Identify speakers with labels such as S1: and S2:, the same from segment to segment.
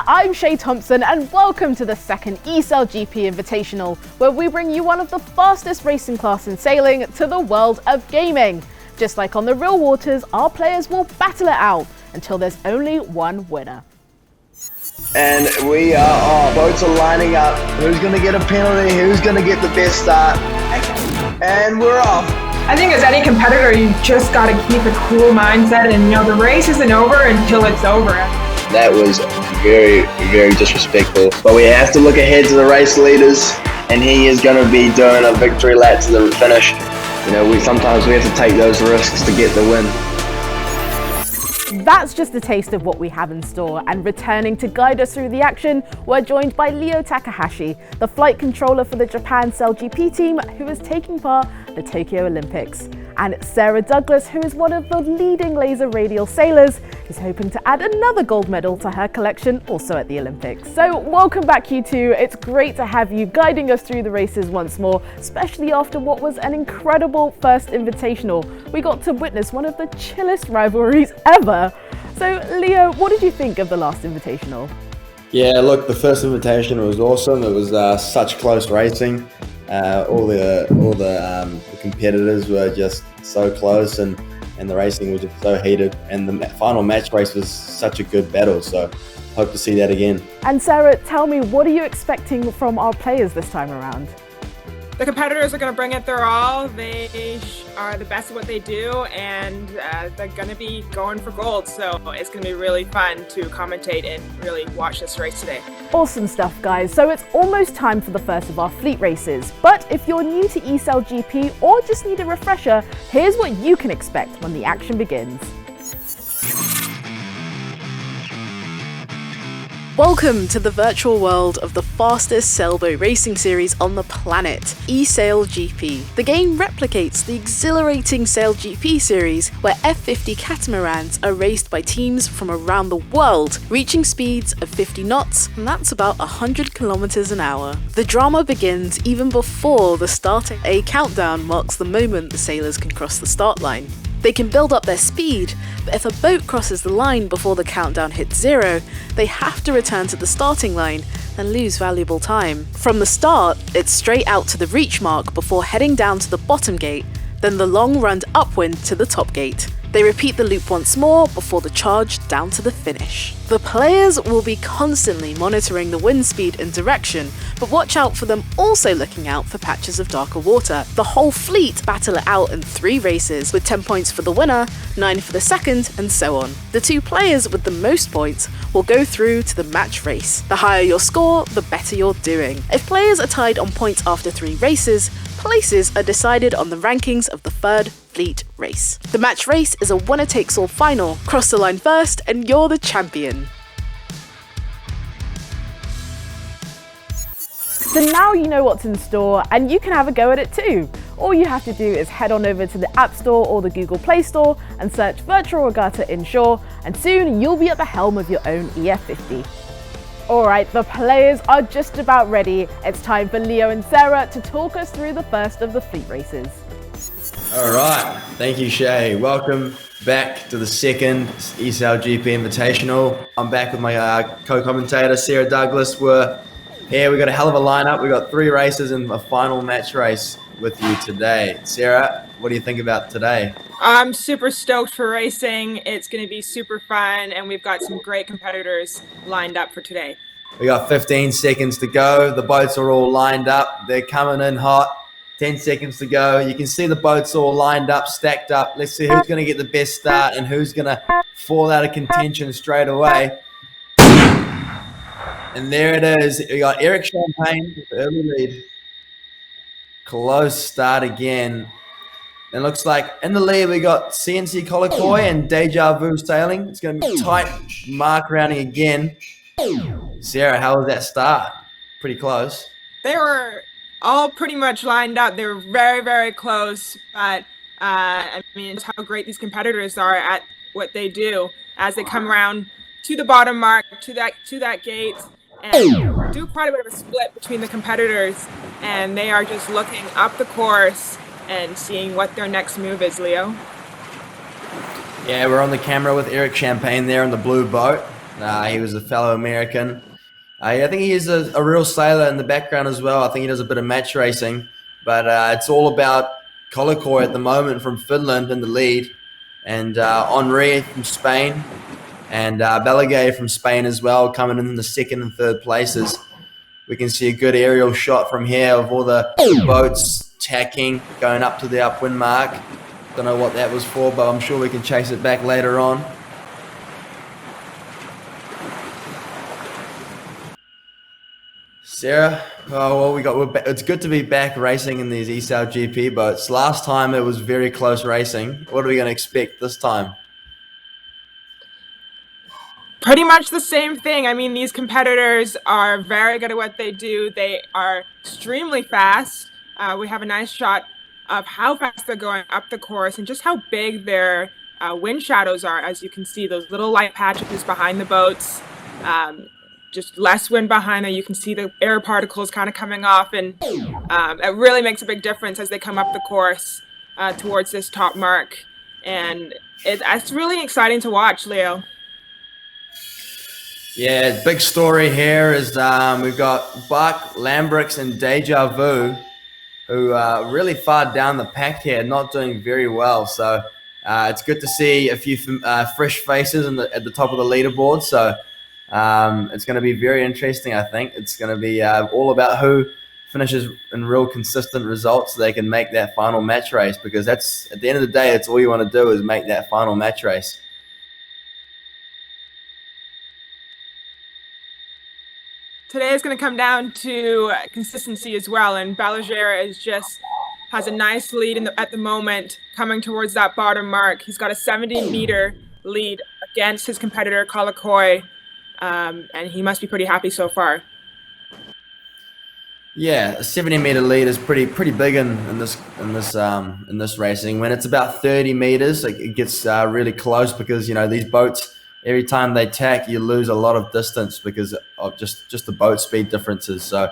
S1: I'm Shay Thompson and welcome to the second eSailGP Invitational, where we bring you one of the fastest racing class in sailing to the world of gaming. Just like on the real waters, our players will battle it out until there's only one winner.
S2: And boats are lining up. Who's going to get a penalty? Who's going to get the best start? And we're off.
S3: I think as any competitor, you just got to keep a cool mindset, and the race isn't over until it's over.
S2: That was very, very disrespectful. But we have to look ahead to the race leaders, and he is going to be doing a victory lap to the finish. Sometimes we have to take those risks to get the win.
S1: That's just a taste of what we have in store, and returning to guide us through the action, we're joined by Leo Takahashi, the flight controller for the Japan SailGP team who is taking part in the Tokyo Olympics, and Sarah Douglas, who is one of the leading laser radial sailors, who's hoping to add another gold medal to her collection also at the Olympics. So welcome back, you two. It's great to have you guiding us through the races once more, especially after what was an incredible first invitational. We got to witness one of the chillest rivalries ever. So Leo, what did you think of the last invitational?
S4: Yeah, look, the first invitation was awesome. It was such close racing. All the competitors were just so close, and the racing was just so heated. And the final match race was such a good battle. So hope to see that again.
S1: And Sarah, tell me, what are you expecting from our players this time around?
S3: The competitors are going to bring it their all. They are the best at what they do, and they're going to be going for gold. So it's going to be really fun to commentate and really watch this race today.
S1: Awesome stuff, guys. So it's almost time for the first of our fleet races. But if you're new to eSailGP or just need a refresher, here's what you can expect when the action begins. Welcome to the virtual world of the fastest sailboat racing series on the planet, eSailGP. The game replicates the exhilarating SailGP series, where F50 catamarans are raced by teams from around the world, reaching speeds of 50 knots, and that's about 100 kilometers an hour. The drama begins even before the start. A countdown marks the moment the sailors can cross the start line. They can build up their speed, but if a boat crosses the line before the countdown hits 0, they have to return to the starting line and lose valuable time. From the start, it's straight out to the reach mark before heading down to the bottom gate, then the long run upwind to the top gate. They repeat the loop once more before the charge down to the finish. The players will be constantly monitoring the wind speed and direction, but watch out for them also looking out for patches of darker water. The whole fleet battle it out in 3 races, with 10 points for the winner, 9 for the second, and so on. The 2 players with the most points will go through to the match race. The higher your score, the better you're doing. If players are tied on points after 3 races, places are decided on the rankings of the third fleet race. The match race is a winner-takes-all final. Cross the line first and you're the champion. So now you know what's in store, and you can have a go at it too. All you have to do is head on over to the App Store or the Google Play Store and search Virtual Regatta Inshore, and soon you'll be at the helm of your own EF50. Alright, the players are just about ready. It's time for Leo and Sarah to talk us through the first of the fleet races.
S4: Alright, thank you, Shay. Welcome back to the second eSailGP Invitational. I'm back with my co-commentator, Sarah Douglas. We're here, we've got a hell of a lineup. We've got 3 races and a final match race with you today. Sarah, what do you think about today?
S3: I'm super stoked for racing. It's going to be super fun, and we've got some great competitors lined up for today.
S4: We got 15 seconds to go. The boats are all lined up. They're coming in hot. 10 seconds to go. You can see the boats all lined up, stacked up. Let's see who's going to get the best start and who's going to fall out of contention straight away. And there it is. We got Eric Champagne with the early lead. Close start again. And looks like in the lead we got CNC Kolokoi and Deja Vu Sailing. It's going to be a tight mark rounding again. Sarah, how was that start? Pretty close.
S3: They were all pretty much lined up. They were very, very close, but I mean, just how great these competitors are at what they do as they come around to the bottom mark, to that gate, and do quite a bit of a split between the competitors, and they are just looking up the course and seeing what their next move is, Leo.
S4: Yeah, we're on the camera with Eric Champagne there in the blue boat. He was a fellow American. I think he is a real sailor in the background as well. I think he does a bit of match racing, but it's all about Kolokoi at the moment from Finland in the lead, and Henri from Spain, and Balaguer from Spain as well, coming in the second and third places. We can see a good aerial shot from here of all the boats tacking, going up to the upwind mark. Don't know what that was for, but I'm sure we can chase it back later on. Sarah, it's good to be back racing in these eSailGP boats. Last time it was very close racing. What are we going to expect this time?
S3: Pretty much the same thing. I mean, these competitors are very good at what they do. They are extremely fast. We have a nice shot of how fast they're going up the course and just how big their wind shadows are. As you can see, those little light patches behind the boats. Just less wind behind them. You can see the air particles kind of coming off, and it really makes a big difference as they come up the course towards this top mark. And it's really exciting to watch, Leo.
S4: Yeah, big story here is we've got Buck, Lambrix, and Deja Vu, who are really far down the pack here, not doing very well. So it's good to see a few fresh faces at the top of the leaderboard. So it's going to be very interesting, I think. It's going to be all about who finishes in real consistent results so they can make that final match race, because that's, at the end of the day, that's all you want to do is make that final match race.
S3: Today is going to come down to consistency as well, and Balaguer has a nice lead at the moment, coming towards that bottom mark. He's got a 70-meter lead against his competitor Kolokoi, and he must be pretty happy so far.
S4: Yeah, a 70-meter lead is pretty big in this racing. When it's about 30 meters, it gets really close, because these boats, every time they tack, you lose a lot of distance because of just the boat speed differences. So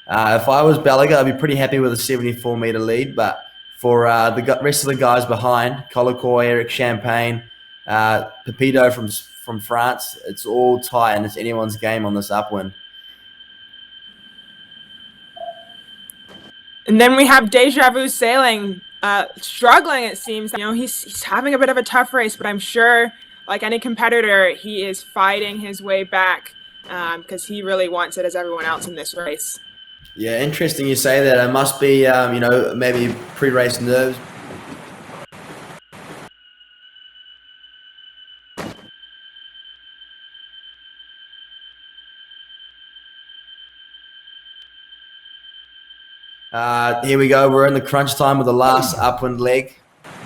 S4: if I was Balaguer, I'd be pretty happy with a 74-meter lead. But for the rest of the guys behind, Kolokoi, Eric Champagne, Pepito from France, it's all tight, and it's anyone's game on this upwind.
S3: And then we have Deja Vu sailing, struggling, it seems. He's having a bit of a tough race, but I'm sure, like any competitor, he is fighting his way back because he really wants it as everyone else in this race.
S4: Yeah, interesting you say that. It must be, maybe pre-race nerves. Here we go. We're in the crunch time of the last upwind leg.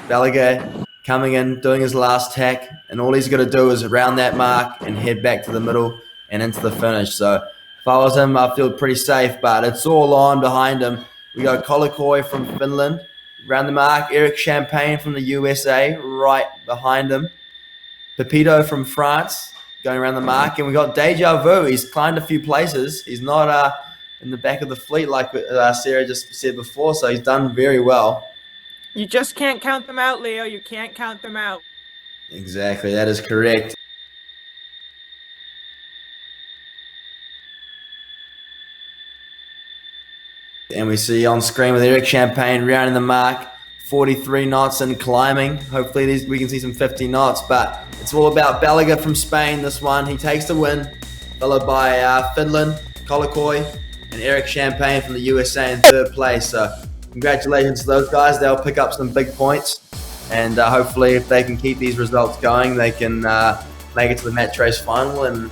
S4: Balaguer coming in, doing his last tack, and all he's got to do is round that mark and head back to the middle and into the finish. So if I was him, I feel pretty safe, but it's all on behind him. We got Kolokoi from Finland, round the mark. Eric Champagne from the USA, right behind him. Pepito from France, going around the mark. And we got Deja Vu. He's climbed a few places. He's not in the back of the fleet like Sarah just said before, so he's done very well.
S3: You just can't count them out, Leo. You can't count them out.
S4: Exactly, that is correct. And we see on screen with Eric Champagne rounding the mark, 43 knots and climbing. Hopefully we can see some 50 knots, but it's all about Balaguer from Spain, this one. He takes the win, followed by Finland, Kolokoi, and Eric Champagne from the USA in third place. So congratulations to those guys. They'll pick up some big points, and hopefully if they can keep these results going, they can make it to the match race final and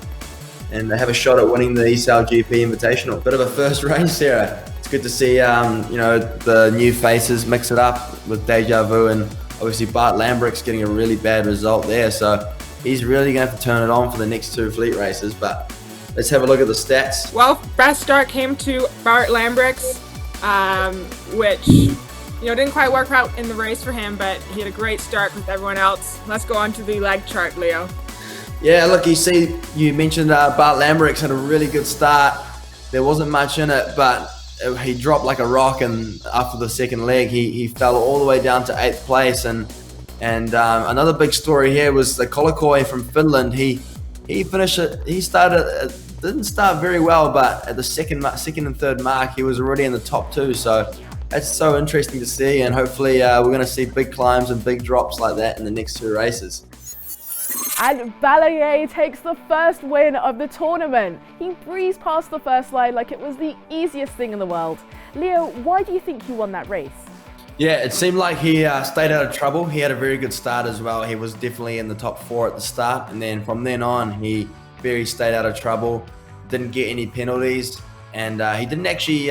S4: have a shot at winning the eSailGP Invitational. Bit of a first race, Sarah. It's good to see the new faces mix it up with Deja Vu, and obviously Bart Lambrix getting a really bad result there. So he's really going to have to turn it on for the next two fleet races. But let's have a look at the stats.
S3: Well, best start came to Bart Lambrix, which didn't quite work out in the race for him, but he had a great start with everyone else. Let's go on to the leg chart, Leo.
S4: Yeah, look, you mentioned Bart Lambrix had a really good start. There wasn't much in it, but he dropped like a rock, and after the second leg, he fell all the way down to 8th place. And another big story here was the Kolokoi from Finland. He he finished it. He started, didn't start very well, but at the second and third mark, he was already in the top 2. So that's so interesting to see, and hopefully we're going to see big climbs and big drops like that in the next 2 races.
S1: And Balaguer takes the first win of the tournament. He breezed past the first line like it was the easiest thing in the world. Leo, why do you think he won that race?
S4: Yeah, it seemed like he stayed out of trouble. He had a very good start as well. He was definitely in the top 4 at the start, and then from then on, he very stayed out of trouble, didn't get any penalties, and he didn't actually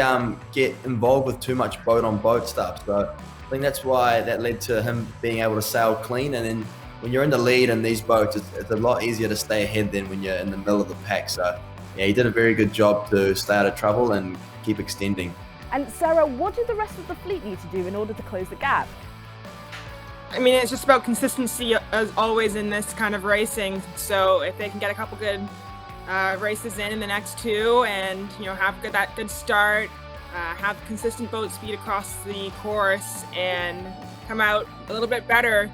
S4: get involved with too much boat-on-boat stuff. So I think that's why that led to him being able to sail clean. And then when you're in the lead in these boats, it's a lot easier to stay ahead than when you're in the middle of the pack. So yeah, he did a very good job to stay out of trouble and keep extending.
S1: And Sarah, what did the rest of the fleet need to do in order to close the gap?
S3: I mean, it's just about consistency as always in this kind of racing. So if they can get a couple good races in the next 2, and have that good start, have consistent boat speed across the course, and come out a little bit better,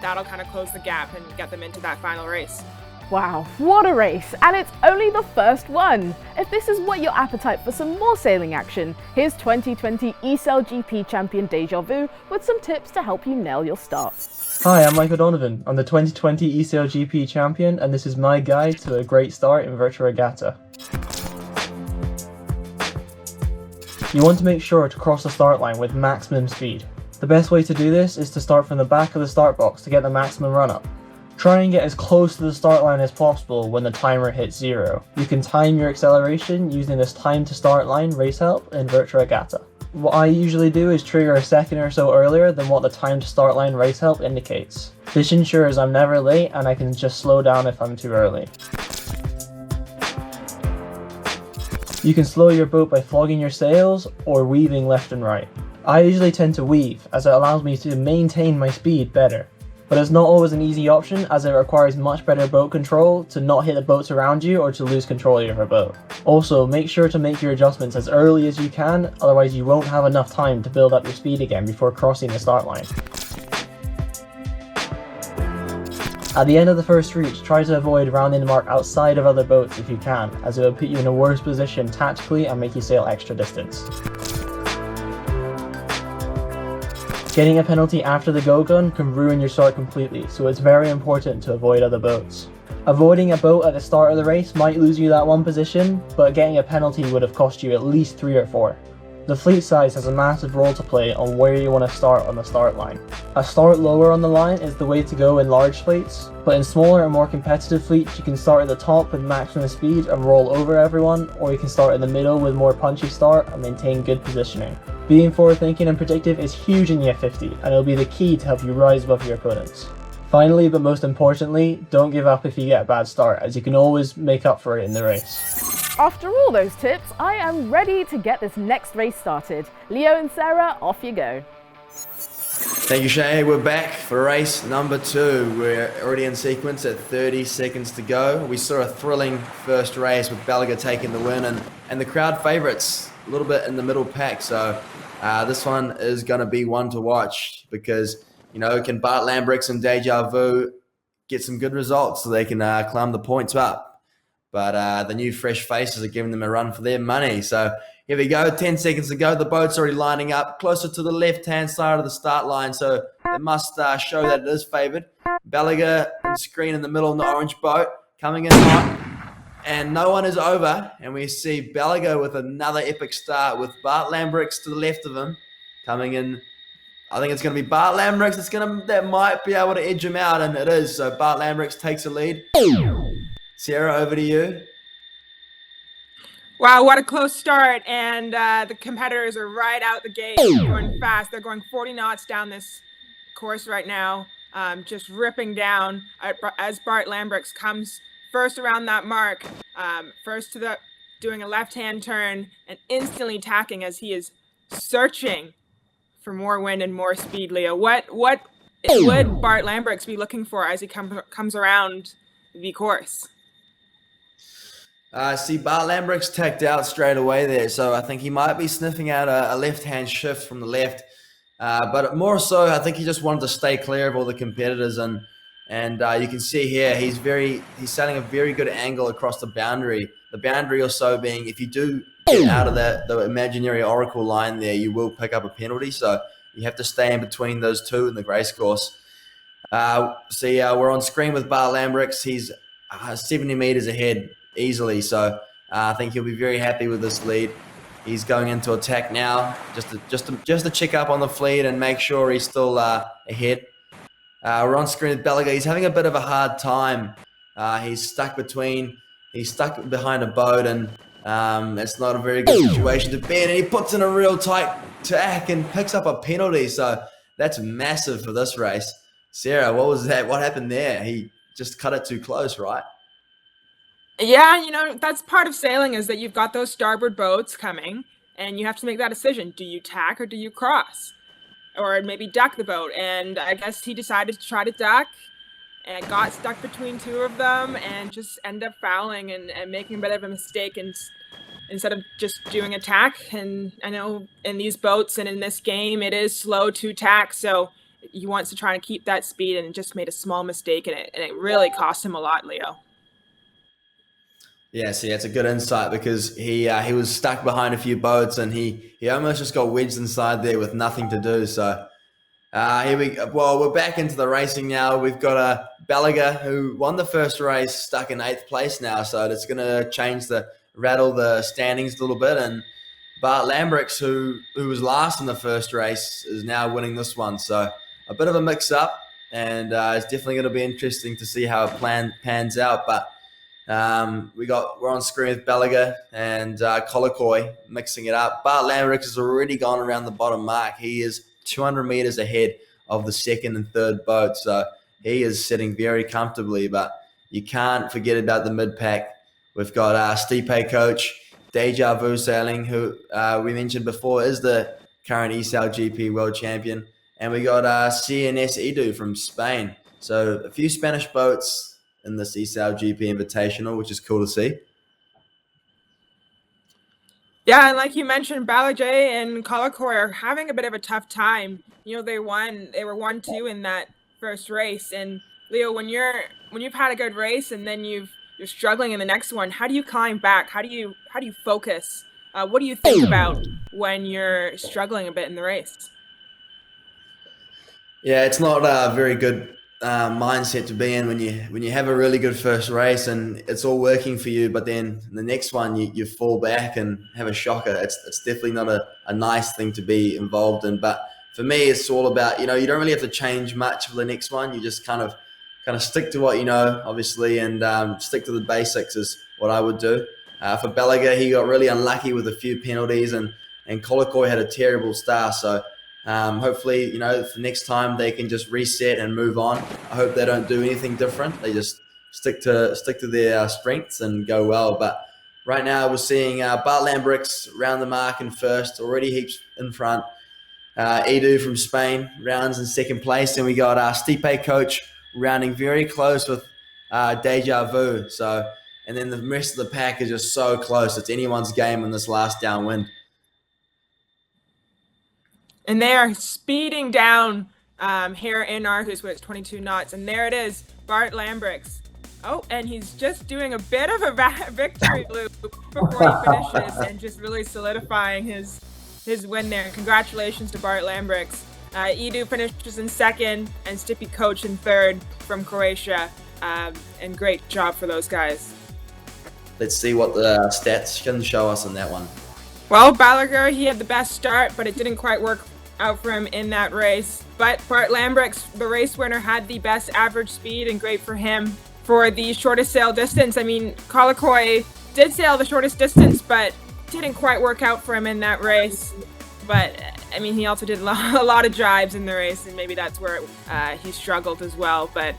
S3: that'll kind of close the gap and get them into that final race.
S1: Wow, what a race! And it's only the first one! If this is what your appetite for some more sailing action, here's 2020 eSailGP champion Deja Vu with some tips to help you nail your start.
S5: Hi, I'm Michael Donovan. I'm the 2020 eSailGP champion, and this is my guide to a great start in Virtual Regatta. You want to make sure to cross the start line with maximum speed. The best way to do this is to start from the back of the start box to get the maximum run up. Try and get as close to the start line as possible when the timer hits 0. You can time your acceleration using this time to start line race help in Virtual Regatta. What I usually do is trigger a second or so earlier than what the time to start line race help indicates. This ensures I'm never late and I can just slow down if I'm too early. You can slow your boat by flogging your sails or weaving left and right. I usually tend to weave as it allows me to maintain my speed better. But it's not always an easy option as it requires much better boat control to not hit the boats around you or to lose control of your boat. Also, make sure to make your adjustments as early as you can, otherwise you won't have enough time to build up your speed again before crossing the start line. At the end of the first reach, try to avoid rounding the mark outside of other boats if you can, as it will put you in a worse position tactically and make you sail extra distance. Getting a penalty after the go gun can ruin your start completely, so it's very important to avoid other boats. Avoiding a boat at the start of the race might lose you that one position, but getting a penalty would have cost you at least 3 or 4. The fleet size has a massive role to play on where you want to start on the start line. A start lower on the line is the way to go in large fleets, but in smaller and more competitive fleets you can start at the top with maximum speed and roll over everyone, or you can start in the middle with more punchy start and maintain good positioning. Being forward thinking and predictive is huge in Year 50, and it'll be the key to help you rise above your opponents. Finally, but most importantly, don't give up if you get a bad start, as you can always make up for it in the race.
S1: After all those tips, I am ready to get this next race started. Leo and Sarah, off you go.
S4: Thank you, Shay. We're back for race number 2. We're already in sequence at 30 seconds to go. We saw a thrilling first race with Balaguer taking the win, and the crowd favourites a little bit in the middle pack. So this one is going to be one to watch because, can Bart Lambrix and Deja Vu get some good results so they can climb the points up? But the new fresh faces are giving them a run for their money. So here we go, 10 seconds to go. The boat's already lining up closer to the left-hand side of the start line, so it must show that it is favoured. Balaguer and Screen in the middle in the orange boat, coming in hot. And no one is over, and we see Balaguer with another epic start with Bart Lambrix to the left of him, coming in. I think it's going to be Bart Lambrix that might be able to edge him out, and it is. So Bart Lambrix takes the lead. Sarah, over to you.
S3: Wow, what a close start, and the competitors are right out the gate, going fast. They're going 40 knots down this course right now, just ripping down as Bart Lambrix comes first around that mark, doing a left-hand turn and instantly tacking as he is searching for more wind and more speed. Leo, what would Bart Lambrix be looking for as he comes around the course?
S4: See, Bart Lambrix tacked out straight away there, so I think he might be sniffing out a left-hand shift from the left. But more so, I think he just wanted to stay clear of all the competitors and And you can see here, he's sailing a very good angle across the boundary. The boundary also being, if you do get out of the imaginary oracle line there, you will pick up a penalty. So you have to stay in between those two in the race course. We're on screen with Bart Lambrix. He's 70 meters ahead easily. So I think he'll be very happy with this lead. He's going into attack now, just to check up on the fleet and make sure he's still ahead. We're on screen with Belaga. He's having a bit of a hard time. He's stuck behind a boat, and it's not a very good situation to be in. And he puts in a real tight tack and picks up a penalty. So that's massive for this race. Sarah, what was that? What happened there? He just cut it too close, right?
S3: Yeah, that's part of sailing, is that you've got those starboard boats coming and you have to make that decision. Do you tack or do you cross? Or maybe duck the boat. And I guess he decided to try to duck and got stuck between two of them and just ended up fouling and making a bit of a mistake instead of just doing a tack. And I know in these boats and in this game, it is slow to tack. So he wants to try and keep that speed and just made a small mistake in it. And it really cost him a lot, Leo.
S4: Yeah, see, that's a good insight, because he was stuck behind a few boats and he almost just got wedged inside there with nothing to do. So we're back into the racing now. We've got Belaga, who won the first race, stuck in 8th place now. So it's going to rattle the standings a little bit. And Bart Lambrix, who was last in the first race, is now winning this one. So a bit of a mix up, and it's definitely going to be interesting to see how it pans out. But we're on screen with Belaga and Colakoi mixing it up. Bart Lambrix has already gone around the bottom mark. He is 200 meters ahead of the second and third boat, so he is sitting very comfortably. But you can't forget about the mid pack. We've got Stipe coach Deja Vu Sailing, who we mentioned before is the current eSailGP world champion, and we got CNS Edu from Spain. So a few Spanish boats in this eSailGP Invitational, which is cool to see.
S3: Yeah, and like you mentioned, Balajay and Colakoi are having a bit of a tough time. They were 1-2 in that first race. And Leo, when you've had a good race and then you're struggling in the next one, how do you climb back? How do you focus? What do you think about when you're struggling a bit in the race?
S4: Yeah, it's not a very good mindset to be in when you have a really good first race and it's all working for you, but then the next one you fall back and have a shocker. It's definitely not a nice thing to be involved in. But for me, it's all about, you don't really have to change much for the next one. You just kind of stick to what you know, obviously, and stick to the basics is what I would do. For Belaga, he got really unlucky with a few penalties, and Colakoi had a terrible start. So hopefully, for next time they can just reset and move on. I hope they don't do anything different. They just stick to their strengths and go well. But right now we're seeing Bart Lambrix round the mark in first, already heaps in front. Edu from Spain rounds in second place, and we got Stipe coach rounding very close with Deja Vu. So, and then the rest of the pack is just so close. It's anyone's game in this last downwind.
S3: And they are speeding down here in Aarhus, where it's 22 knots. And there it is, Bart Lambrix. Oh, and he's just doing a bit of a victory loop before he finishes and just really solidifying his win there. Congratulations to Bart Lambrix. Edu finishes in second and Stipe coach in third from Croatia. And great job for those guys.
S4: Let's see what the stats can show us on that one.
S3: Well, Balaguer, he had the best start, but it didn't quite work out for him in that race. But Bart Lambrix, the race winner, had the best average speed, and great for him for the shortest sail distance. I mean, Colakoi did sail the shortest distance, but didn't quite work out for him in that race. But, I mean, he also did a lot of drives in the race, and maybe that's where he struggled as well. But,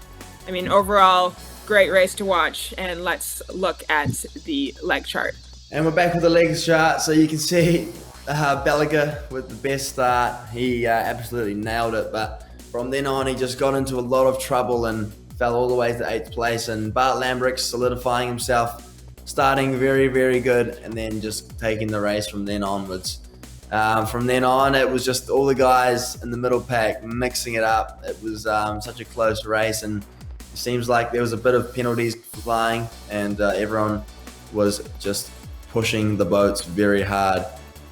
S3: I mean, overall, great race to watch. And let's look at the leg chart.
S4: And we're back with the legs chart, so you can see Belaga with the best start. He absolutely nailed it, but from then on he just got into a lot of trouble and fell all the way to 8th place. And Bart Lambrix solidifying himself, starting very, very good, and then just taking the race from then onwards. From then on, it was just all the guys in the middle pack mixing it up. It was such a close race, and seems like there was a bit of penalties flying, and everyone was just pushing the boats very hard.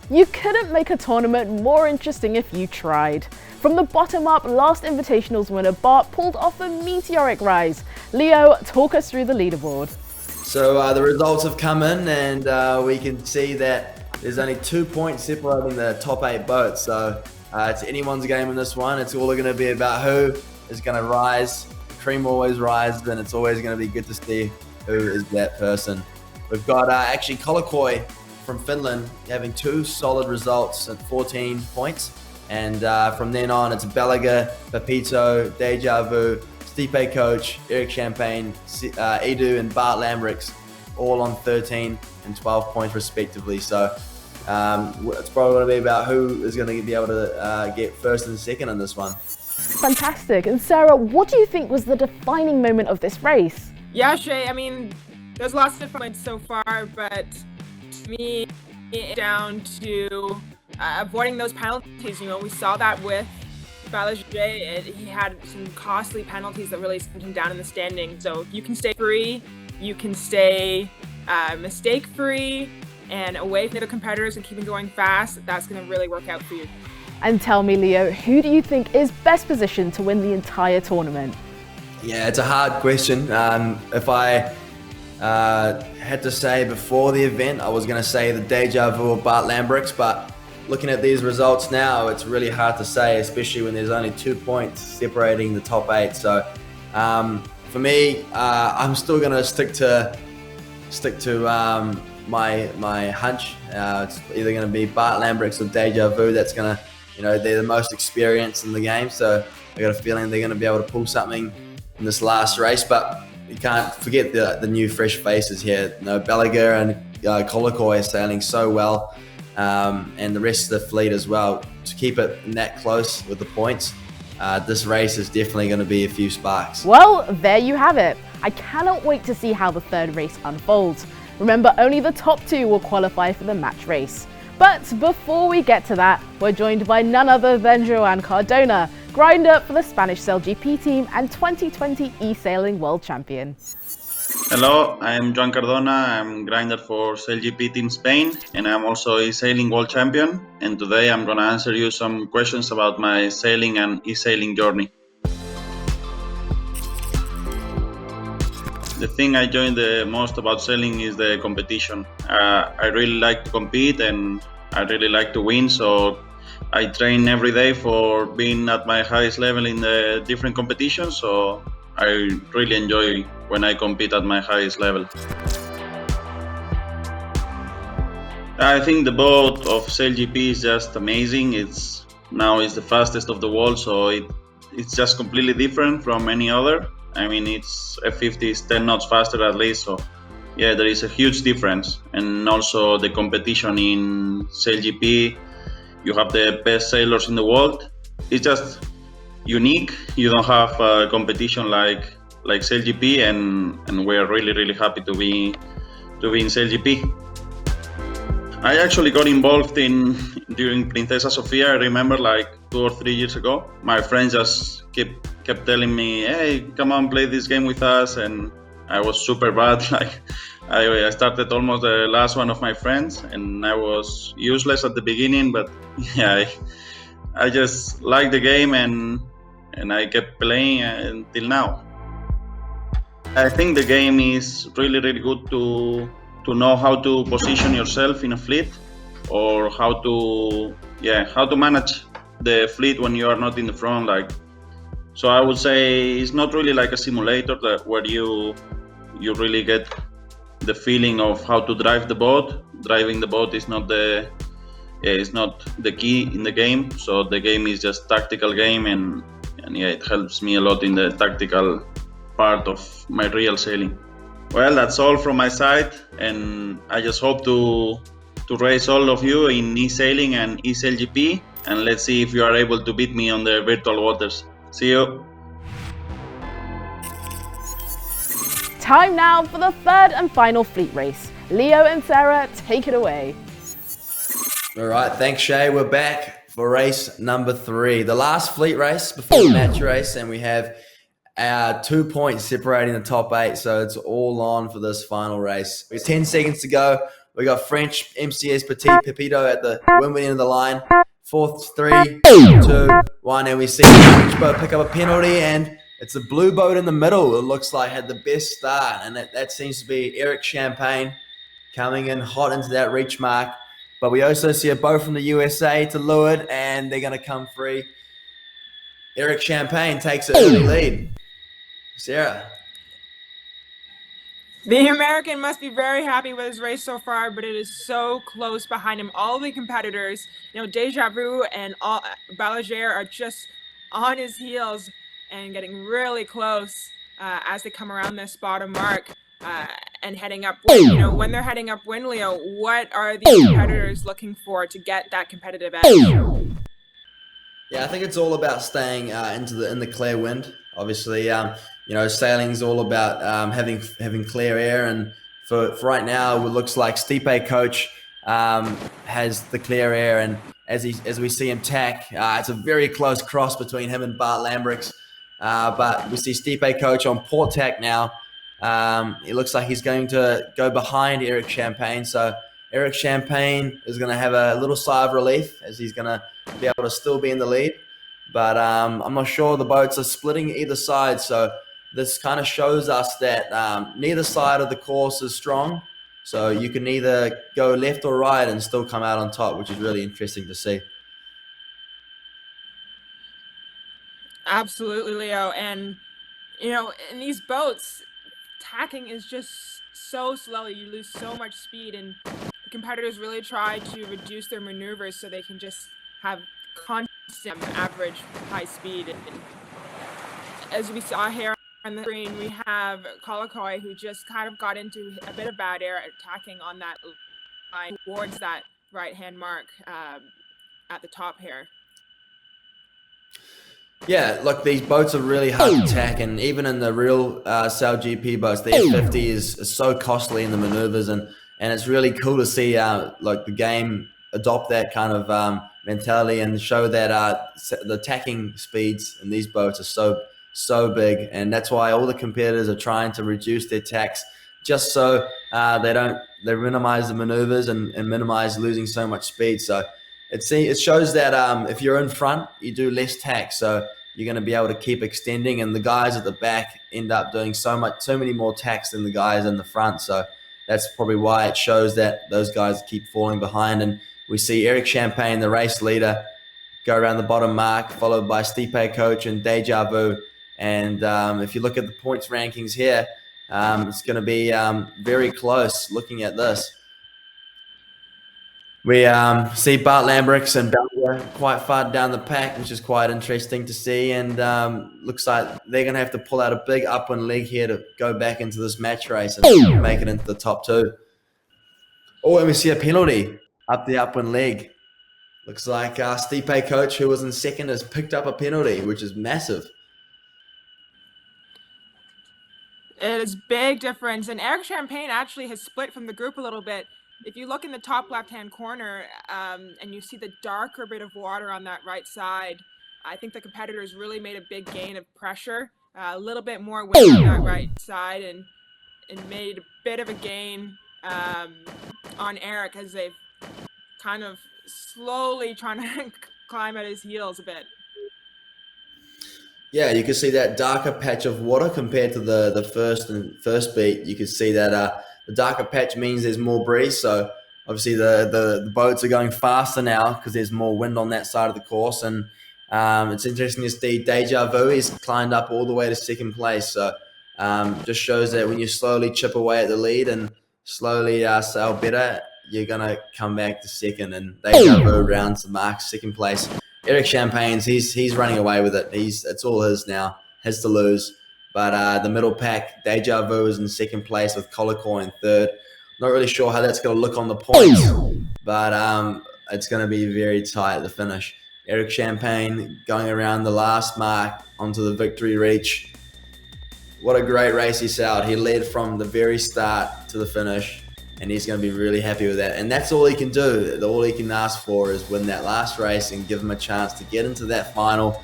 S1: You couldn't make a tournament more interesting if you tried. From the bottom up, last Invitationals winner Bart pulled off a meteoric rise. Leo, talk us through the leaderboard.
S4: So the results have come in, and we can see that there's only 2 points separating the top 8 boats. So it's anyone's game in this one. It's all going to be about who is going to rise. The cream always rises, and it's always going to be good to see who is that person. We've got actually Kolokoi from Finland having 2 solid results at 14 points. And from then on, it's Belaga, Pepito, Deja Vu, Stipe Coach, Eric Champagne, Edu, and Bart Lambrix, all on 13 and 12 points respectively. So it's probably going to be about who is going to be able to get first and second in this one.
S1: Fantastic. And Sarah, what do you think was the defining moment of this race?
S3: Yeah, Shay, I mean, there's lots of points so far, but to me, it's down to avoiding those penalties. You know, we saw that with Balaguer. He had some costly penalties that really sent him down in the standing. So if you can stay free, you can stay mistake-free and away from the competitors and keeping going fast, that's going to really work out for you.
S1: And tell me, Leo, who do you think is best positioned to win the entire tournament?
S4: Yeah, it's a hard question. If I had to say before the event, I was going to say the Deja Vu or Bart Lambrix, but looking at these results now, it's really hard to say, especially when there's only 2 points separating the top 8. So for me, I'm still going to stick to my hunch. It's either going to be Bart Lambrix or Deja Vu. That's going to, they're the most experienced in the game. So I got a feeling they're going to be able to pull something in this last race. But you can't forget the new fresh faces here. Balaguer and Kolokoi are sailing so well. And the rest of the fleet as well. To keep it that close with the points, this race is definitely going to be a few sparks.
S1: Well, there you have it. I cannot wait to see how the third race unfolds. Remember, only the top 2 will qualify for the match race. But before we get to that, we're joined by none other than Joan Cardona, grinder for the Spanish SailGP team and 2020 eSailing World Champion.
S6: Hello, I'm Joan Cardona. I'm grinder for SailGP Team Spain, and I'm also eSailing World Champion. And today I'm going to answer you some questions about my sailing and eSailing journey. The thing I enjoy the most about sailing is the competition. I really like to compete and I really like to win, so I train every day for being at my highest level in the different competitions, so I really enjoy when I compete at my highest level. I think the boat of SailGP is just amazing. It's the fastest of the world, so it's just completely different from any other. I mean, it's F50 is 10 knots faster at least, so yeah, there is a huge difference. And also the competition in SailGP, you have the best sailors in the world. It's just unique. You don't have a competition like SailGP, and we're really happy to be in SailGP. I actually got involved during Princesa Sofia. I remember like 2 or 3 years ago. My friends just kept telling me, "Hey, come on, play this game with us," and I was super bad. Like I started almost the last one of my friends, and I was useless at the beginning. But yeah, I just liked the game, and I kept playing until now. I think the game is really good to know how to position yourself in a fleet, or how to manage the fleet when you are not in the front. So I would say it's not really like a simulator where you really get the feeling of how to drive the boat. Driving the boat is not the key in the game. So the game is just tactical game, and it helps me a lot in the tactical part of my real sailing. Well, that's all from my side, and I just hope to race all of you in eSailing and eSailGP, and let's see if you are able to beat me on the virtual waters. See you!
S1: Time now for the third and final fleet race. Leo and Sarah, take it away.
S4: All right, thanks Shay. We're back for race number 3, the last fleet race before the match race, and we have 2 points separating the top 8, so it's all on for this final race. There's 10 seconds to go. We got French MCS Petit Pepito at the windward end of the line. 4, 3, 2, 1, and we see the French boat pick up a penalty, and it's a blue boat in the middle. It looks like had the best start, and that seems to be Eric Champagne coming in hot into that reach mark. But we also see a boat from the USA to leeward, and they're going to come free. Eric Champagne takes an early lead. Sarah.
S3: The American must be very happy with his race so far, but it is so close behind him. All the competitors, Deja Vu and Balaguer are just on his heels and getting really close as they come around this bottom mark and heading upwind. When they're heading upwind, Leo, what are the competitors looking for to get that competitive edge?
S4: Yeah, I think it's all about staying in the clear wind. Obviously, sailing's all about having clear air, and for right now, it looks like Stipe Coach has the clear air, and as we see him tack, it's a very close cross between him and Bart Lambrix. But we see Stipe Coach on port tack now. It looks like he's going to go behind Eric Champagne, so Eric Champagne is going to have a little sigh of relief as he's going to be able to still be in the lead. But I'm not sure. The boats are splitting either side, so this kind of shows us that neither side of the course is strong. So you can either go left or right and still come out on top, which is really interesting to see.
S3: Absolutely, Leo. And, in these boats, tacking is just so slow. You lose so much speed, and the competitors really try to reduce their maneuvers so they can just have constant average high speed. And as we saw here on the screen, we have Colakoi, who just kind of got into a bit of bad air attacking on that line towards that right-hand mark at the top here.
S4: Yeah, look, these boats are really hard to tack, and even in the real SailGP boats, the F50 is so costly in the maneuvers, and it's really cool to see the game adopt that kind of mentality and show that the tacking speeds in these boats are so big, and that's why all the competitors are trying to reduce their tacks just so they minimize the maneuvers and minimize losing so much speed. So it shows that if you're in front, you do less tack, so you're going to be able to keep extending, and the guys at the back end up doing so many more tacks than the guys in the front. So that's probably why it shows that those guys keep falling behind. And we see Eric Champagne, the race leader, go around the bottom mark, followed by Stipe Coach and Deja Vu. And if you look at the points rankings here, it's going to be very close looking at this. We see Bart Lambrix and Belgium quite far down the pack, which is quite interesting to see. And looks like they're going to have to pull out a big upwind leg here to go back into this match race and make it into the top 2. Oh, and we see a penalty up the upwind leg. Looks like Stipe Coach, who was in second, has picked up a penalty, which is massive.
S3: It is big difference. And Eric Champagne actually has split from the group a little bit. If you look in the top left-hand corner and you see the darker bit of water on that right side, I think the competitors really made a big gain of pressure, a little bit more wind on that right side, and made a bit of a gain on Eric as they've kind of slowly trying to climb at his heels a bit.
S4: Yeah, you can see that darker patch of water compared to the first beat. You can see that the darker patch means there's more breeze. So obviously the boats are going faster now because there's more wind on that side of the course. And it's interesting to see Deja Vu is climbed up all the way to second place. So just shows that when you slowly chip away at the lead and slowly sail better, you're going to come back to second. And Deja Vu rounds the mark, second place. Eric Champagne's, he's running away with it. It's all his now, has to lose. But the middle pack, Deja Vu is in second place with Colakoi in third. Not really sure how that's going to look on the points, but it's going to be very tight at the finish. Eric Champagne going around the last mark onto the victory reach. What a great race he sailed. He led from the very start to the finish, and he's going to be really happy with that. And that's all he can do. All he can ask for is win that last race and give him a chance to get into that final.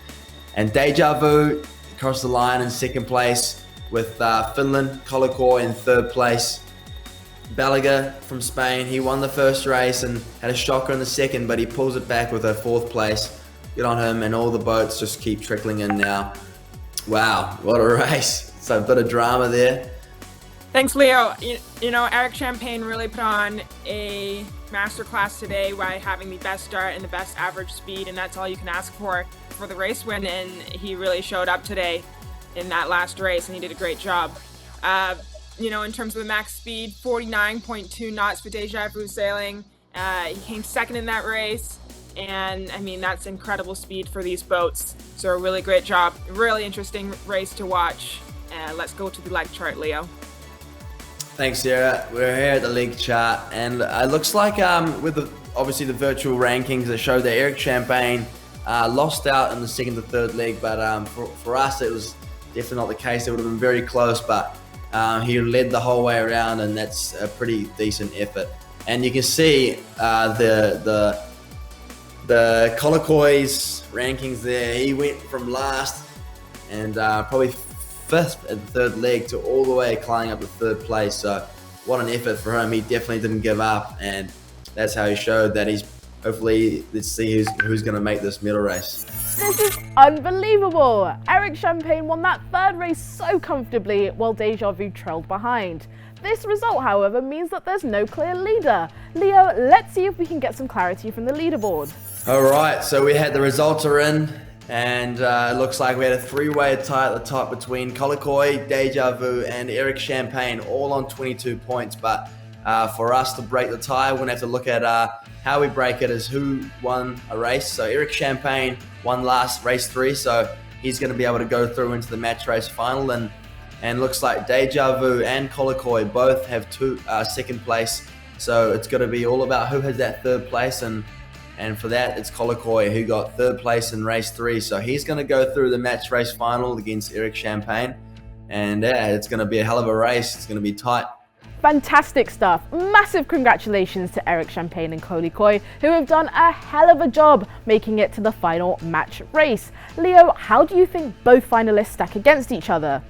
S4: And Deja Vu across the line in second place, with Finland, Kolokoi in third place. Balaga from Spain, he won the first race and had a shocker in the second, but he pulls it back with a fourth place. Good on him, and all the boats just keep trickling in now. Wow, what a race. So a bit of drama there.
S3: Thanks, Leo. You know, Eric Champagne really put on a masterclass today by having the best start and the best average speed, and that's all you can ask for the race win, and he really showed up today in that last race, and he did a great job. You know, in terms of the max speed, 49.2 knots for Deja Vu sailing. He came second in that race, and I mean, that's incredible speed for these boats. So a really great job. Really interesting race to watch. Let's go to the leg chart, Leo.
S4: Thanks, Sarah. We're here at the leg chart, and it looks like with obviously the virtual rankings that show that Eric Champagne lost out in the second to third leg, but for us it was definitely not the case. It would have been very close, but he led the whole way around, and that's a pretty decent effort. And you can see the Kolokoi's rankings there. He went from last and probably fifth at the third leg to all the way climbing up to third place. So what an effort for him. He definitely didn't give up, and that's how he showed that he's hopefully, let's see who's going to make this medal race.
S1: This is unbelievable! Eric Champagne won that third race so comfortably while Deja Vu trailed behind. This result, however, means that there's no clear leader. Leo, let's see if we can get some clarity from the leaderboard.
S4: All right, so we had the results are in, and it looks like we had a three-way tie at the top between Kolokoi, Deja Vu, and Eric Champagne, all on 22 points. But for us to break the tie, we're going to have to look at how we break it is who won a race. So Eric Champagne won last race 3, so he's going to be able to go through into the match race final, and looks like Deja Vu and Kolokoi both have second place. So it's going to be all about who has that third place, and for that it's Kolokoi who got third place in race 3. So he's going to go through the match race final against Eric Champagne, and yeah, it's going to be a hell of a race. It's going to be tight.
S1: Fantastic stuff. Massive congratulations to Eric Champagne and Kolokoi, who have done a hell of a job making it to the final match race. Leo, how do you think both finalists stack against each other?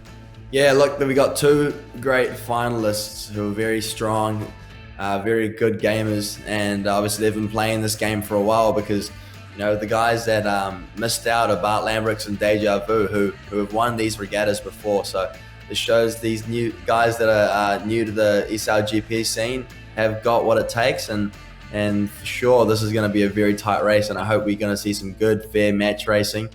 S4: Yeah, look, we got two great finalists who are very strong, very good gamers, and obviously they've been playing this game for a while, because you know the guys that missed out are Bart Lambricks and Deja Vu, who have won these regattas before. So it shows these new guys that are new to the eSailGP scene have got what it takes, and for sure this is going to be a very tight race, and I hope we're going to see some good fair match racing,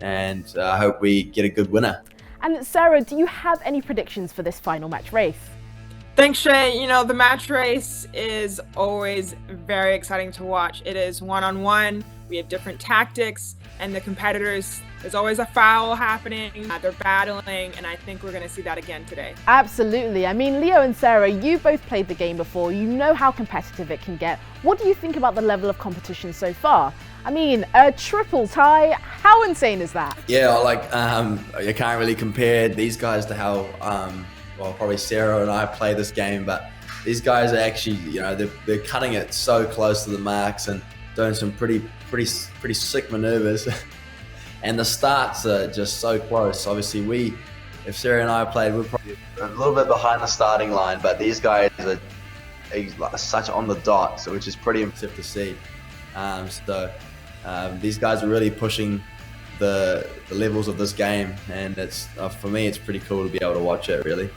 S4: and I hope we get a good winner.
S1: And Sarah, do you have any predictions for this final match race?
S3: Thanks, Shay. You know, the match race is always very exciting to watch. It is one-on-one. We have different tactics, and the competitors, there's always a foul happening. They're battling, and I think we're going to see that again today.
S1: Absolutely. I mean, Leo and Sarah, you both played the game before. You know how competitive it can get. What do you think about the level of competition so far? I mean, a triple tie, how insane is that?
S4: Yeah, like, you can't really compare these guys to how, well, probably Sarah and I play this game, but these guys are actually, you know, they're cutting it so close to the marks and doing some pretty sick maneuvers. And the starts are just so close. Obviously, if Sarah and I played, we're probably a little bit behind the starting line, but these guys are such on the dot, so which is pretty impressive to see. These guys are really pushing the levels of this game, and it's for me, it's pretty cool to be able to watch it, really.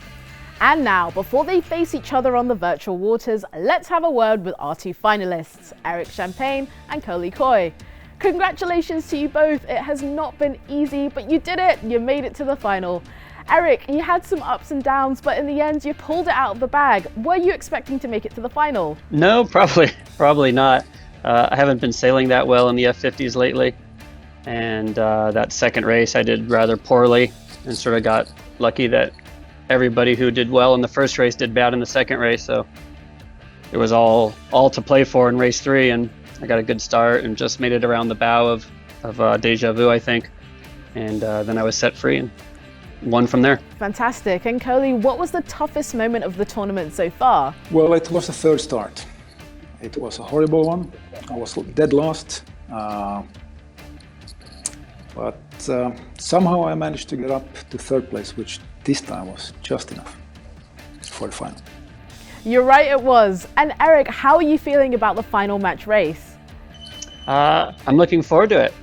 S1: And now, before they face each other on the virtual waters, let's have a word with our two finalists, Eric Champagne and Kolokoi. Congratulations to you both. It has not been easy, but you did it. You made it to the final. Eric, you had some ups and downs, but in the end, you pulled it out of the bag. Were you expecting to make it to the final?
S7: No, probably not. I haven't been sailing that well in the F50s lately, and that second race I did rather poorly, and sort of got lucky that everybody who did well in the first race did bad in the second race, so it was all to play for in race 3, and I got a good start and just made it around the bow of Deja Vu, I think, and then I was set free and won from there.
S1: Fantastic. And Coley, what was the toughest moment of the tournament so far?
S8: Well, it was the third start. It was a horrible one. I was dead last, but somehow I managed to get up to third place, which this time was just enough for the final.
S1: You're right, it was. And Eric, how are you feeling about the final match race?
S7: I'm looking forward to it.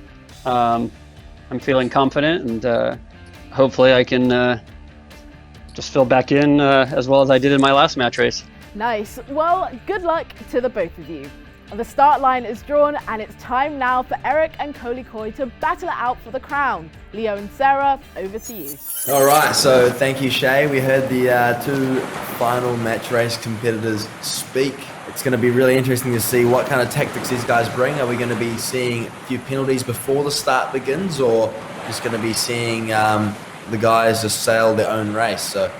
S7: I'm feeling confident, and hopefully I can just fill back in as well as I did in my last match race.
S1: Nice. Well, good luck to the both of you. The start line is drawn, and it's time now for Eric and Kolikoi to battle it out for the crown. Leo and Sarah, over to you.
S4: All right, so thank you, Shay. We heard the two final match race competitors speak. It's going to be really interesting to see what kind of tactics these guys bring. Are we going to be seeing a few penalties before the start begins, or just going to be seeing the guys just sail their own race? So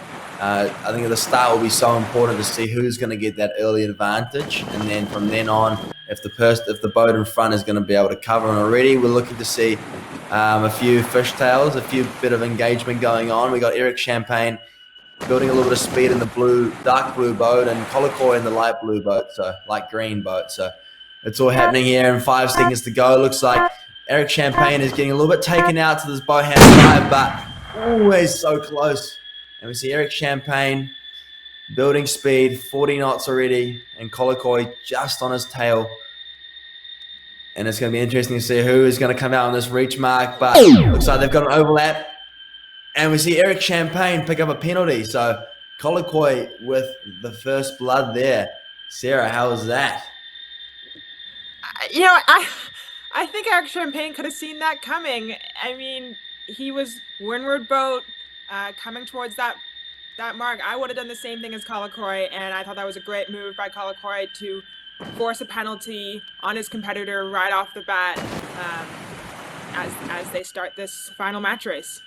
S4: I think at the start will be so important to see who's going to get that early advantage, and then from then on, if the boat in front is going to be able to cover. And already we're looking to see a few fishtails, a few bit of engagement going on. We got Eric Champagne building a little bit of speed in the dark blue boat, and Kolikoi in the light blue boat, so light green boat. So it's all happening here, and 5 seconds to go. Looks like Eric Champagne is getting a little bit taken out to this boat hand side, but always so close. And we see Eric Champagne building speed, 40 knots already, and Kolikoi just on his tail. And it's going to be interesting to see who is going to come out on this reach mark, but looks like they've got an overlap. And we see Eric Champagne pick up a penalty. So Kolikoi with the first blood there. Sarah, how was that?
S3: You know, I think Eric Champagne could have seen that coming. I mean, he was windward boat coming towards that mark. I would have done the same thing as Kolikoi, and I thought that was a great move by Kolikoi to force a penalty on his competitor right off the bat as they start this final match race.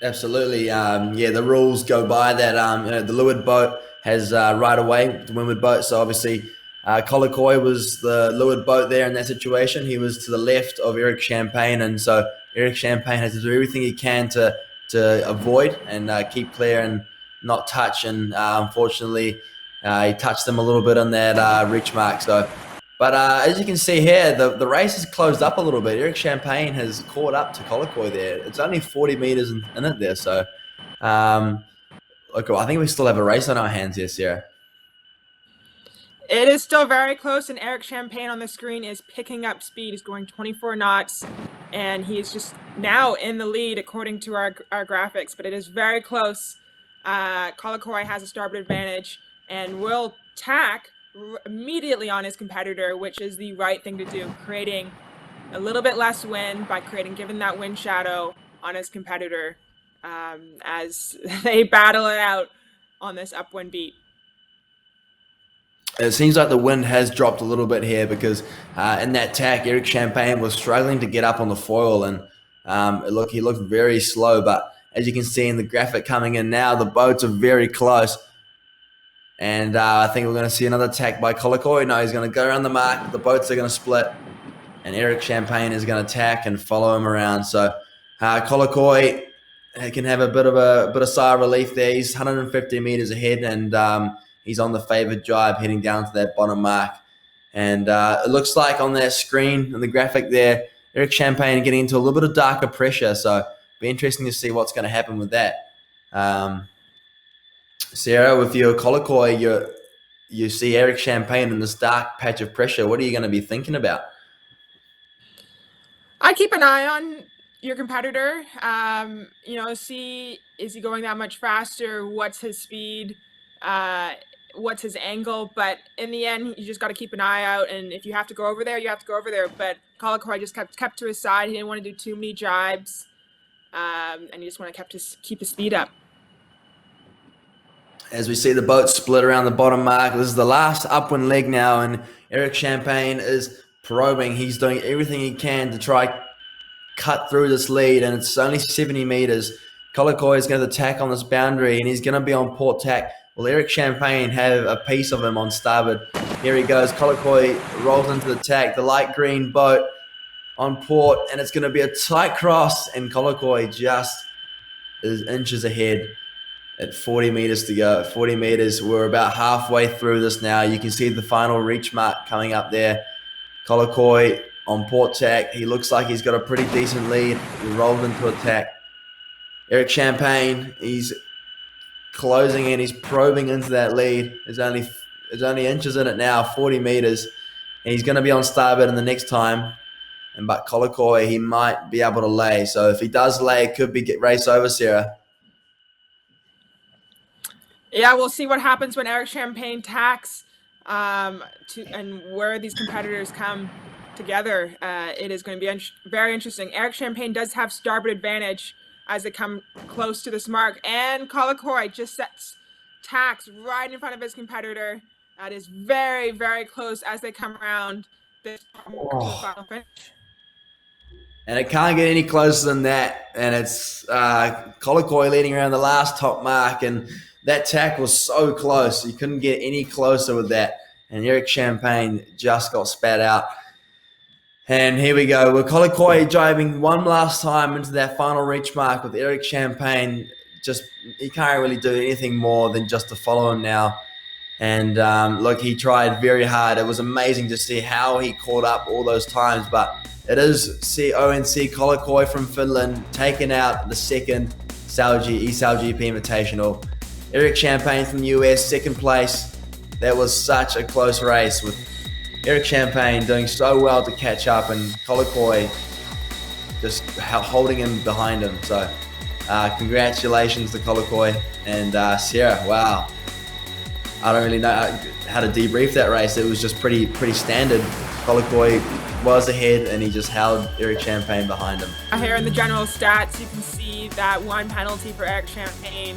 S4: Absolutely. Yeah, the rules go by that the leeward boat has right away, the windward boat. So obviously Kolikoi was the leeward boat there in that situation. He was to the left of Eric Champagne, and so Eric Champagne has to do everything he can to avoid and keep clear and not touch. And unfortunately, he touched them a little bit on that reach mark. So, but as you can see here, the race has closed up a little bit. Eric Champagne has caught up to Kolikoi there. It's only 40 meters in it there. So, look, I think we still have a race on our hands here, Sarah.
S3: It is still very close, and Eric Champagne on the screen is picking up speed. He's going 24 knots, and he is just now in the lead according to our graphics, but it is very close. Kolikoi has a starboard advantage and will tack immediately on his competitor, which is the right thing to do, creating a little bit less wind by giving that wind shadow on his competitor as they battle it out on this upwind beat.
S4: It seems like the wind has dropped a little bit here because in that tack, Eric Champagne was struggling to get up on the foil, and he looked very slow. But as you can see in the graphic coming in now, the boats are very close. And I think we're going to see another tack by Kolikoi. No, he's going to go around the mark. The boats are going to split, and Eric Champagne is going to tack and follow him around. So Kolikoi can have a bit of sigh of relief there. He's 150 meters ahead, and he's on the favored jibe heading down to that bottom mark. And it looks like on that screen, in the graphic there, Eric Champagne getting into a little bit of darker pressure. So it'll be interesting to see what's going to happen with that. Sarah, with your Kolikoi, you see Eric Champagne in this dark patch of pressure. What are you going to be thinking about?
S3: I keep an eye on your competitor. See, is he going that much faster? What's his speed? What's his angle? But in the end, you just got to keep an eye out, and if you have to go over there, you have to go over there. But Kolikoi just kept to his side. He didn't want to do too many jibes, and he just want to keep his speed up.
S4: As we see the boat split around the bottom mark, this is the last upwind leg now, and Eric Champagne is probing. He's doing everything he can to try cut through this lead, and it's only 70 meters. Kolikoi is going to tack on this boundary, and he's going to be on port tack. Will Eric Champagne have a piece of him on starboard? Here he goes. Kolikoi rolls into the tack. The light green boat on port, and it's going to be a tight cross, and Kolikoi just is inches ahead at 40 meters to go. 40 meters. We're about halfway through this now. You can see the final reach mark coming up there. Kolikoi on port tack. He looks like he's got a pretty decent lead. He rolled into attack. Eric Champagne, he's closing in. He's probing into that lead. There's only inches in it now, 40 meters. And he's going to be on starboard in the next time. But Kolokoi, he might be able to lay. So if he does lay, it could be race over, Sarah.
S3: Yeah, we'll see what happens when Eric Champagne tacks and where these competitors come together. It is going to be very interesting. Eric Champagne does have starboard advantage as they come close to this mark. And Kolokoi just sets tacks right in front of his competitor. That is very, very close as they come around this final finish.
S4: And it can't get any closer than that. And it's Kolokoi leading around the last top mark. And that tack was so close. You couldn't get any closer with that. And Eric Champagne just got spat out. And here we go. We're Kolokoi driving one last time into that final reach mark with Eric Champagne. He can't really do anything more than just to follow him now. And look, he tried very hard. It was amazing to see how he caught up all those times. But it is ONC Kolokoi from Finland taking out the second eSailGP Invitational. Eric Champagne from the US, second place. That was such a close race with Eric Champagne doing so well to catch up and Kolokoi just holding him behind him. So congratulations to Kolokoi and Sarah. Wow. I don't really know how to debrief that race. It was just pretty standard. Kolokoi was ahead and he just held Eric Champagne behind him.
S3: Here in the general stats, you can see that one penalty for Eric Champagne,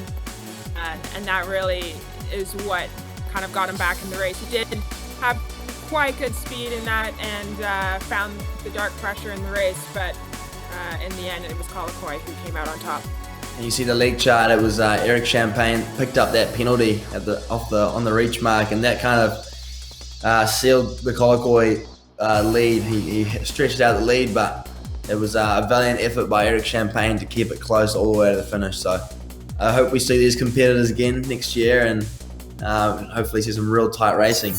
S3: and that really is what kind of got him back in the race. He did have quite good speed in that and found the dark pressure in the race, but in the end it was Kolokoi who came out on top.
S4: And you see the league chart, it was Eric Champagne picked up that penalty on the reach mark, and that kind of sealed the Kolokoi lead. He stretched out the lead, but it was a valiant effort by Eric Champagne to keep it close all the way to the finish. So I hope we see these competitors again next year and hopefully see some real tight racing.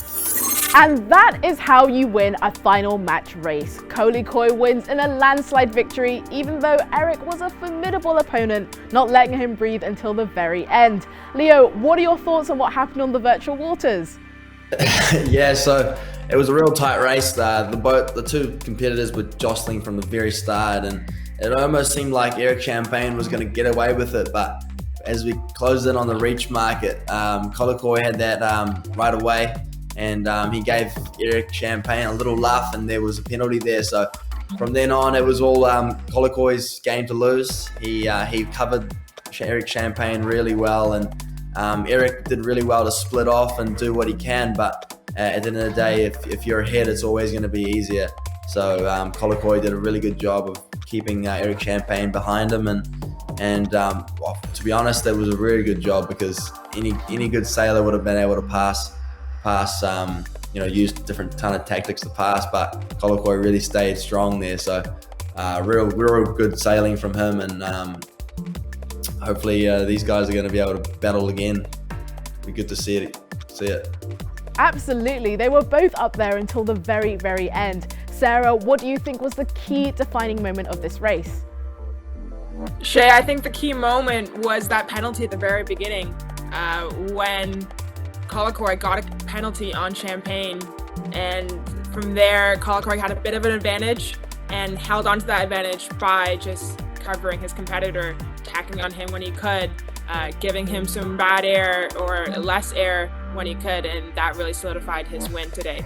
S1: And that is how you win a final match race. Kolokoi wins in a landslide victory, even though Eric was a formidable opponent, not letting him breathe until the very end. Leo, what are your thoughts on what happened on the virtual waters?
S4: Yeah, so it was a real tight race. The two competitors were jostling from the very start, and it almost seemed like Eric Champagne was going to get away with it, but as we closed in on the reach market, Kolokoi had that right away. And he gave Eric Champagne a little laugh, and there was a penalty there. So from then on, it was all Kolokoi's game to lose. He covered Eric Champagne really well, and Eric did really well to split off and do what he can. But at the end of the day, if you're ahead, it's always going to be easier. So Kolokoi did a really good job of keeping Eric Champagne behind him, and well, to be honest, that was a really good job because any good sailor would have been able to pass, use different ton of tactics to pass, but Kolokoi really stayed strong there. So real good sailing from him, and hopefully these guys are going to be able to battle again. Be good to see it.
S1: Absolutely, they were both up there until the very, very end. Sarah, what do you think was the key defining moment of this race?
S3: Shay, I think the key moment was that penalty at the very beginning when Kolokoi got a penalty on Champagne, and from there Kolokoi had a bit of an advantage and held on to that advantage by just covering his competitor, tacking on him when he could, giving him some bad air or less air when he could, and that really solidified his win today.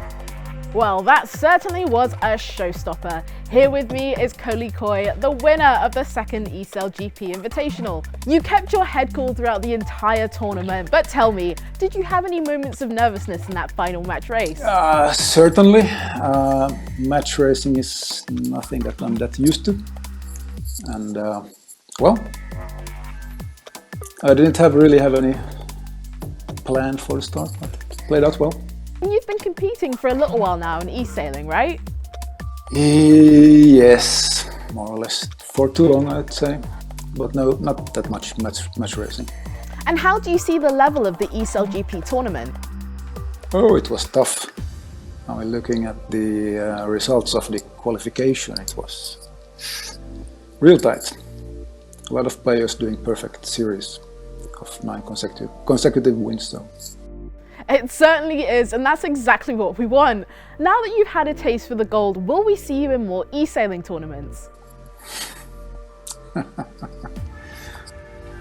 S1: Well, that certainly was a showstopper. Here with me is Kolokoi, the winner of the second eSailGP Invitational. You kept your head cool throughout the entire tournament, but tell me, did you have any moments of nervousness in that final match race?
S8: Certainly. Match racing is nothing that I'm that used to. And, well, I didn't really have any plan for the start, but it played out well.
S1: And you've been competing for a little while now in e-sailing, right?
S8: Yes, more or less. For too long, I'd say. But no, not that much match racing.
S1: And how do you see the level of the eSailGP tournament?
S8: Oh, it was tough. Now looking at the results of the qualification, it was real tight. A lot of players doing perfect series of 9 consecutive wins though.
S1: It certainly is, and that's exactly what we want. Now that you've had a taste for the gold, will we see you in more e-sailing tournaments?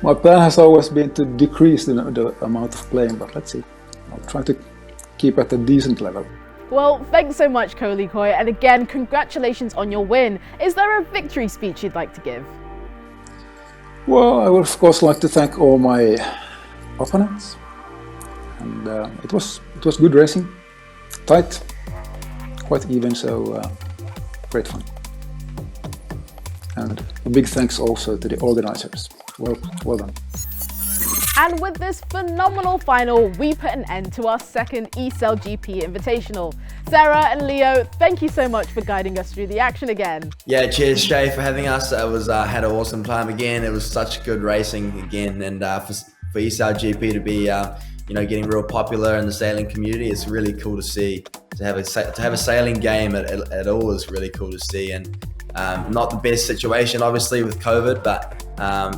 S8: My plan has always been to decrease the amount of playing, but let's see. I'll try to keep at a decent level.
S1: Well, thanks so much, Kolikoi, and again, congratulations on your win. Is there a victory speech you'd like to give?
S8: Well, I would of course like to thank all my opponents, and it was good racing, tight, quite even, so great fun. And a big thanks also to the organizers. Well done.
S1: And with this phenomenal final, we put an end to our second eSailGP Invitational. Sarah and Leo, thank you so much for guiding us through the action again.
S4: Yeah, cheers Shay for having us. It was had an awesome time again. It was such good racing again, and for eSailGP to be getting real popular in the sailing community, it's really cool to see. To have a sailing game at all is really cool to see, and not the best situation obviously with COVID, but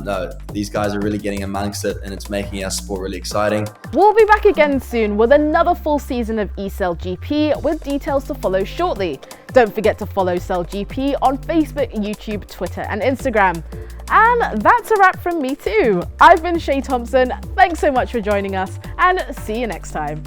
S4: no, these guys are really getting amongst it, and it's making our sport really exciting.
S1: We'll be back again soon with another full season of eSailGP, with details to follow shortly. Don't forget to follow SailGP on Facebook, YouTube, Twitter and Instagram. And that's a wrap from me too. I've been Shay Thompson, thanks so much for joining us, and see you next time.